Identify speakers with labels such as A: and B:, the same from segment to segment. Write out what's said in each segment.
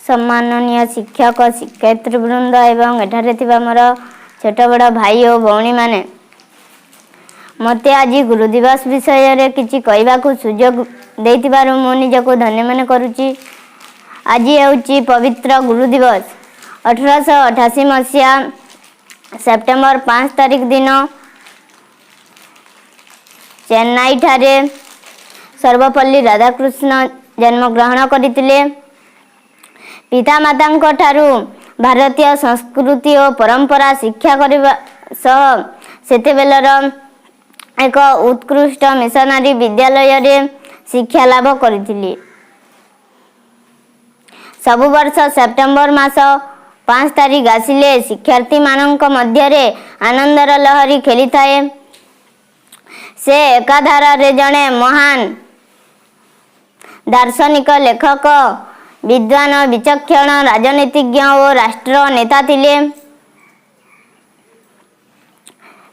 A: सम्माननीय शिक्षक शिक्षयित्री वृंद एवं एठारे थिबा मोर छोट बड़ भाई और भौणी माने मते आज गुरु दिवस विषय रे किछि कहबा को सुयोग देइतिबारु मो निजको धन्य मन करूची। आज हेउची पवित्र गुरु दिवस 1888 मसीहा सेप्टेम्बर 5 तारिख दिन चेन्नई ठारे सर्वपल्ली राधाकृष्ण जन्म ग्रहण करथिले। पिता माता ठारू भारतीय संस्कृति और परंपरा शिक्षा करबा सह सेतेबेलर एक उत्कृष्ट मिशनरी विद्यालय रे शिक्षा लाभ करथिले। सब वर्ष सेप्टेम्बर मास 5 तारिख आसिले शिक्षार्थी मानक मध्य रे आनंदर लहरी खेली थाए। से एकाधार रे जणे महान दार्शनिक लेखक विद्वान विचक्षण राजनीतिज्ञ और राष्ट्र नेता थिले।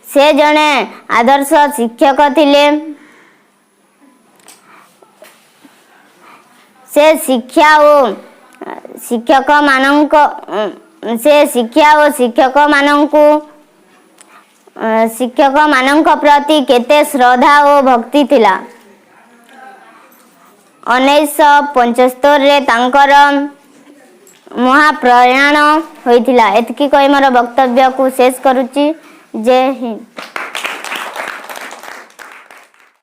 A: से जणे आदर्श शिक्षक थिले। से शिक्षा और शिक्षक मानक प्रति केते श्रद्धा और भक्ति थिला। 1975 रे तांकर महाप्रयाण होइथिला। एतकी कहि मोर वक्तव्य को शेष करूची। जय हिंद।